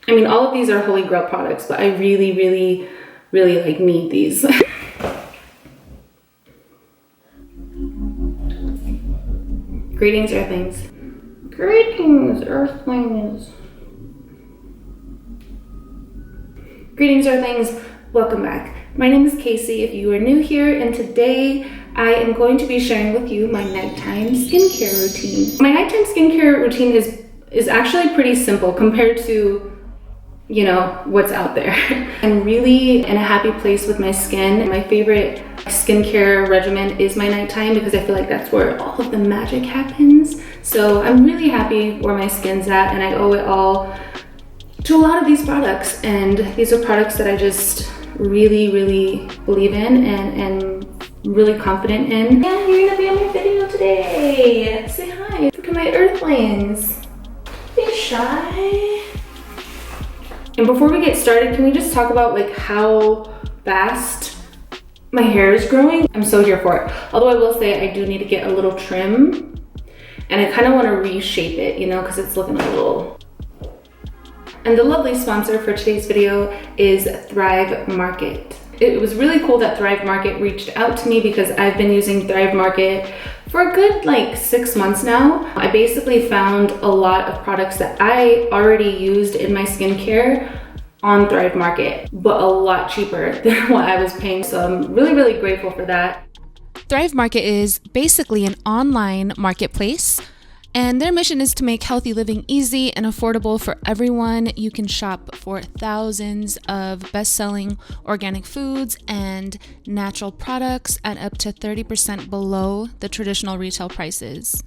I mean, all of these are holy grail products, but I really, really, really like need these. Greetings, earthlings. Greetings, earthlings. Greetings, earthlings. Welcome back. My name is Kasey if you are new here, and today I am going to be sharing with you my nighttime skincare routine. My nighttime skincare routine is actually pretty simple compared to, you know, what's out there. I'm really in a happy place with my skin. My favorite skincare regimen is my nighttime because I feel like that's where all of the magic happens. So I'm really happy where my skin's at, and I owe it all to a lot of these products. And these are products that I just really, really believe in and really confident in. And you're gonna be on my video today. Say hi. Look at my earthlings. Be shy. And before we get started, can we just talk about like how fast my hair is growing? I'm so here for it. Although I will say I do need to get a little trim, and I kind of want to reshape it, you know, because it's looking a little. And the lovely sponsor for today's video is Thrive Market. It was really cool that Thrive Market reached out to me because I've been using Thrive Market for a good like 6 months now. I basically found a lot of products that I already used in my skincare on Thrive Market, but a lot cheaper than what I was paying. So I'm really, really grateful for that. Thrive Market is basically an online marketplace, and their mission is to make healthy living easy and affordable for everyone. You can shop for thousands of best-selling organic foods and natural products at up to 30% below the traditional retail prices.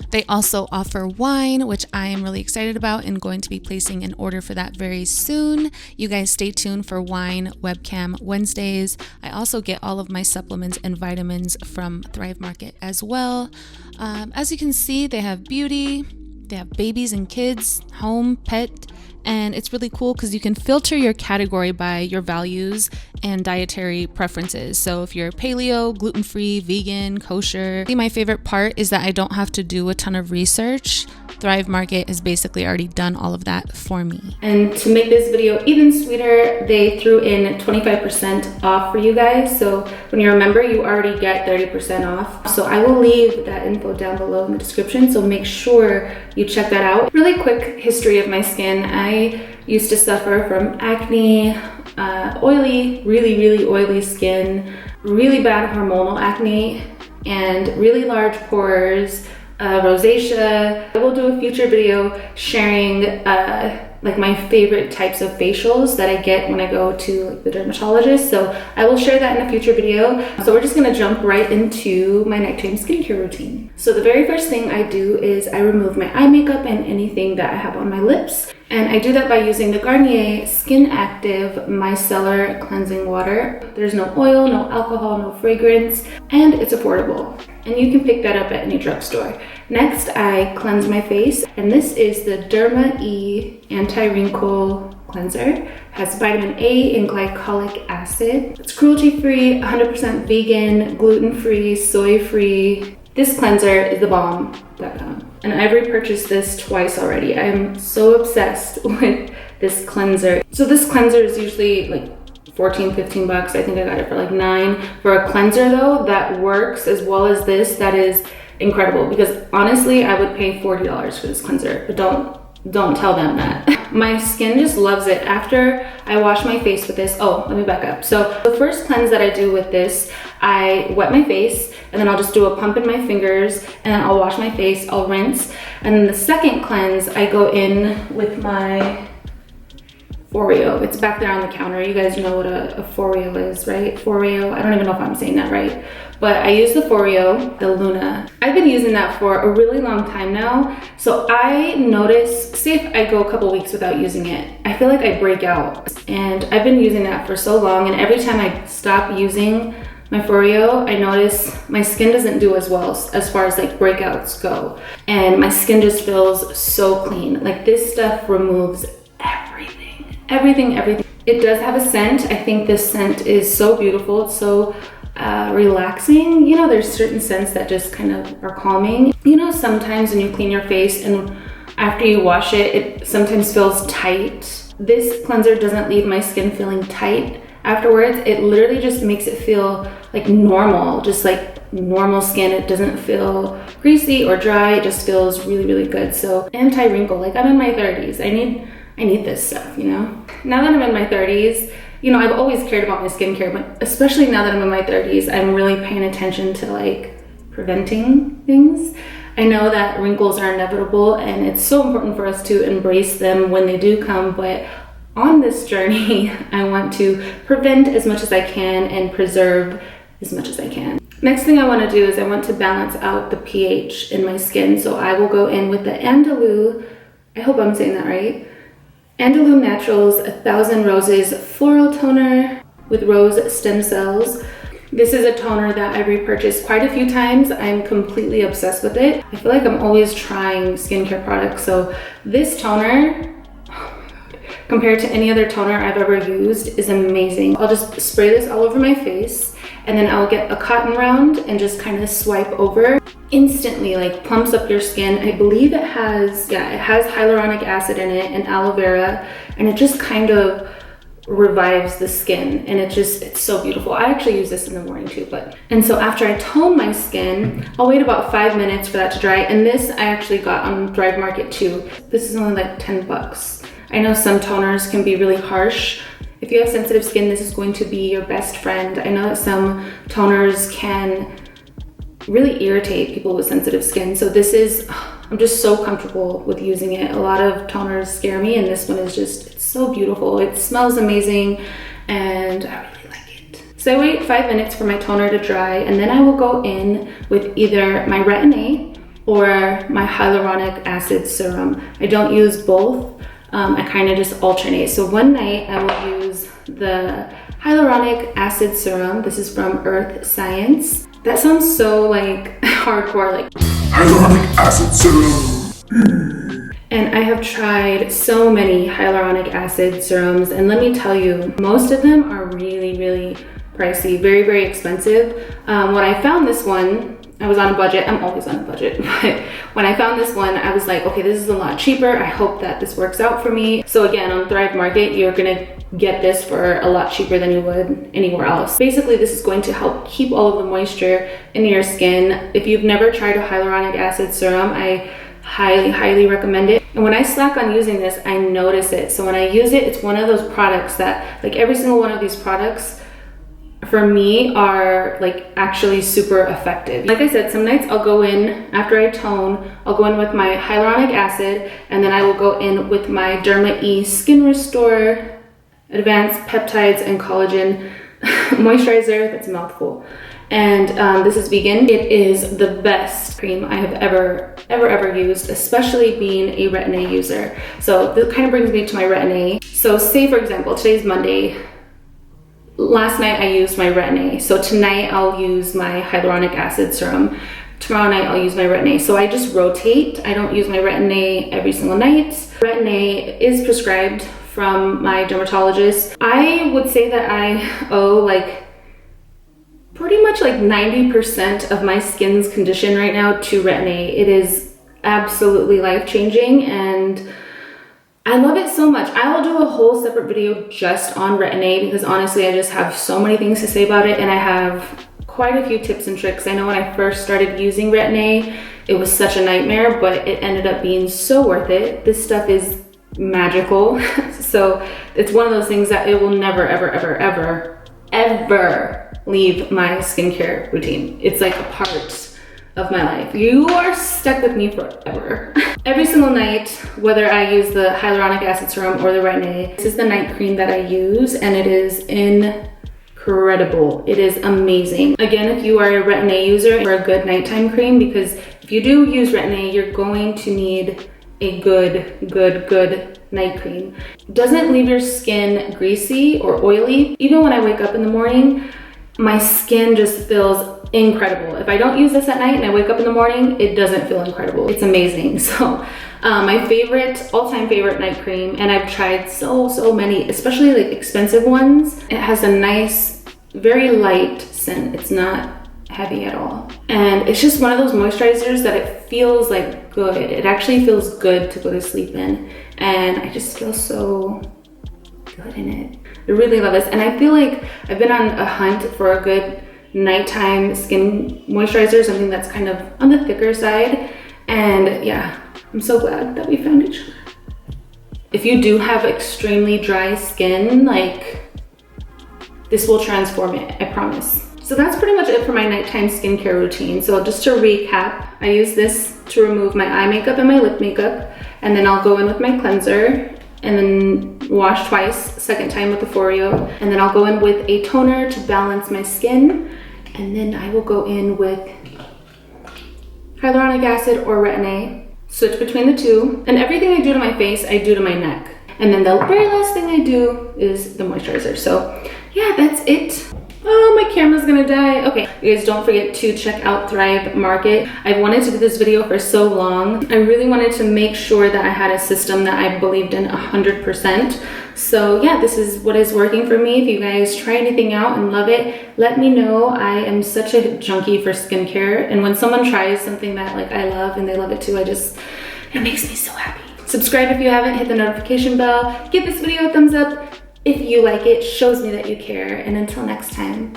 They also offer wine, which I am really excited about and going to be placing an order for that very soon. You guys stay tuned for Wine Webcam Wednesdays. I also get all of my supplements and vitamins from Thrive Market as well. As you can see, they have beauty, they have babies and kids, home, pet, and it's really cool because you can filter your category by your values and dietary preferences. So if you're paleo, gluten-free, vegan, kosher. My favorite part is that I don't have to do a ton of research. Thrive Market has basically already done all of that for me. And to make this video even sweeter, they threw in 25% off for you guys. So when you're a member, you already get 30% off. So I will leave that info down below in the description, so make sure you check that out. Really quick history of my skin. I used to suffer from acne, oily, really, really oily skin, really bad hormonal acne, and really large pores, rosacea. I will do a future video sharing like my favorite types of facials that I get when I go to like, the dermatologist. So I will share that in a future video. So we're just gonna jump right into my nighttime skincare routine. So the very first thing I do is I remove my eye makeup and anything that I have on my lips. And I do that by using the Garnier Skin Active Micellar Cleansing Water. There's no oil, no alcohol, no fragrance, and it's affordable. And you can pick that up at any drugstore. Next, I cleanse my face, and this is the Derma E Anti-Wrinkle Cleanser. Has vitamin A and glycolic acid. It's cruelty-free, 100% vegan, gluten-free, soy-free. This cleanser is the bomb.com. And I've repurchased this twice already. I'm so obsessed with this cleanser. So this cleanser is usually like 14, 15 bucks. I think I got it for like 9. For a cleanser though, that works as well as this, that is incredible, because honestly, I would pay $40 for this cleanser, but don't tell them that. My skin just loves it. After I wash my face with this, oh, let me back up. So the first cleanse that I do with this, I wet my face, and then I'll just do a pump in my fingers, and then I'll wash my face, I'll rinse. And then the second cleanse, I go in with my Foreo. It's back there on the counter. You guys know what a Foreo is, right? Foreo, I don't even know if I'm saying that right. But I use the Foreo, the Luna. I've been using that for a really long time now. So I notice, say if I go a couple weeks without using it, I feel like I break out. And I've been using that for so long, and every time I stop using my Foreo, I notice my skin doesn't do as well as far as like breakouts go. And my skin just feels so clean. Like this stuff removes everything. It does have a scent. I think this scent is so beautiful. It's so relaxing. You know, there's certain scents that just kind of are calming. You know, sometimes when you clean your face and after you wash it, it sometimes feels tight This cleanser doesn't leave my skin feeling tight afterwards. It literally just makes it feel like normal, just like normal skin. It doesn't feel greasy or dry. It just feels really, really good. So anti-wrinkle, like I'm in my 30s. I need this stuff, you know? Now that I'm in my 30s, you know, I've always cared about my skincare, but especially now that I'm in my 30s, I'm really paying attention to like preventing things. I know that wrinkles are inevitable and it's so important for us to embrace them when they do come, but on this journey, I want to prevent as much as I can and preserve as much as I can. Next thing I want to do is I want to balance out the pH in my skin. So I will go in with the Andalou, I hope I'm saying that right, Andalou Naturals 1000 Roses Floral Toner with rose stem cells. This is a toner that I've repurchased quite a few times. I'm completely obsessed with it. I feel like I'm always trying skincare products. So this toner, compared to any other toner I've ever used, is amazing. I'll just spray this all over my face and then I'll get a cotton round and just kind of swipe over. Instantly like plumps up your skin. I believe it has hyaluronic acid in it and aloe vera, and it just kind of revives the skin, and it's so beautiful. I actually use this in the morning too, and so after I tone my skin, I'll wait about 5 minutes for that to dry, and this I actually got on Thrive Market too. This is only like 10 bucks. I know some toners can be really harsh. If you have sensitive skin, this is going to be your best friend. I know that some toners can really irritate people with sensitive skin, so this is, I'm just so comfortable with using it. A lot of toners scare me, and this one is just, it's so beautiful. It smells amazing, and I really like it. So I wait 5 minutes for my toner to dry, and then I will go in with either my Retin-A or my hyaluronic acid serum. I don't use both. I kind of just alternate. So one night I will use the hyaluronic acid serum. This is from Earth Science. That sounds so like hardcore, like hyaluronic acid serum. And I have tried so many hyaluronic acid serums, and let me tell you, most of them are really, really pricey, very, very expensive. When I found this one, I was on a budget. I'm always on a budget, but when I found this one, I was like, okay, this is a lot cheaper. I hope that this works out for me. So again, on Thrive Market, you're gonna get this for a lot cheaper than you would anywhere else. Basically, this is going to help keep all of the moisture in your skin. If you've never tried a hyaluronic acid serum, I highly, highly recommend it. And when I slack on using this, I notice it. So when I use it, it's one of those products that, like every single one of these products, for me are like actually super effective. Like I said, some nights I'll go in after I tone, I'll go in with my hyaluronic acid, and then I will go in with my Derma E Skin Restore Advanced Peptides and Collagen Moisturizer. That's a mouthful. And this is vegan. It is the best cream I have ever used, especially being a Retin-A user. So this kind of brings me to my Retin-A. So say for example, today's Monday. Last night I used my Retin-A, so tonight I'll use my hyaluronic acid serum. Tomorrow night I'll use my Retin-A. So I just rotate. I don't use my Retin-A every single night. Retin-A is prescribed from my dermatologist. I would say that I owe like pretty much like 90% of my skin's condition right now to Retin-A. It is absolutely life-changing, and I love it so much. I will do a whole separate video just on Retin-A because honestly, I just have so many things to say about it, and I have quite a few tips and tricks. I know when I first started using Retin-A, it was such a nightmare, but it ended up being so worth it. This stuff is magical. So it's one of those things that it will never, ever, ever, ever, ever leave my skincare routine. It's like a part of my life. You are stuck with me forever. Every single night, whether I use the hyaluronic acid serum or the Retin-A, this is the night cream that I use, and it is incredible. It is amazing. Again, if you are a Retin-A user, for a good nighttime cream, because if you do use Retin-A, you're going to need a good night cream. It doesn't leave your skin greasy or oily. Even when I wake up in the morning, my skin just feels incredible. If I don't use this at night and I wake up in the morning, it doesn't feel incredible. It's amazing. So my favorite, all-time favorite night cream, and I've tried so many, especially like expensive ones. It has a nice, very light scent. It's not heavy at all. And it's just one of those moisturizers that it feels like good. It actually feels good to go to sleep in. And I just feel so good in it. I really love this. And I feel like I've been on a hunt for a good nighttime skin moisturizer, something that's kind of on the thicker side. And yeah, I'm so glad that we found each other. If you do have extremely dry skin, like, this will transform it, I promise. So that's pretty much it for my nighttime skincare routine. So just to recap, I use this to remove my eye makeup and my lip makeup, and then I'll go in with my cleanser and then wash twice, second time with the Foreo, and then I'll go in with a toner to balance my skin, and then I will go in with hyaluronic acid or retin-A, switch between the two, and everything I do to my face, I do to my neck. And then the very last thing I do is the moisturizer. So yeah, that's it. Oh, my camera's gonna die. Okay, you guys don't forget to check out Thrive Market. I've wanted to do this video for so long. I really wanted to make sure that I had a system that I believed in 100%. So yeah, this is what is working for me. If you guys try anything out and love it, let me know. I am such a junkie for skincare. And when someone tries something that like I love and they love it too, it makes me so happy. Subscribe if you haven't, hit the notification bell, give this video a thumbs up if you like it, shows me that you care, and until next time.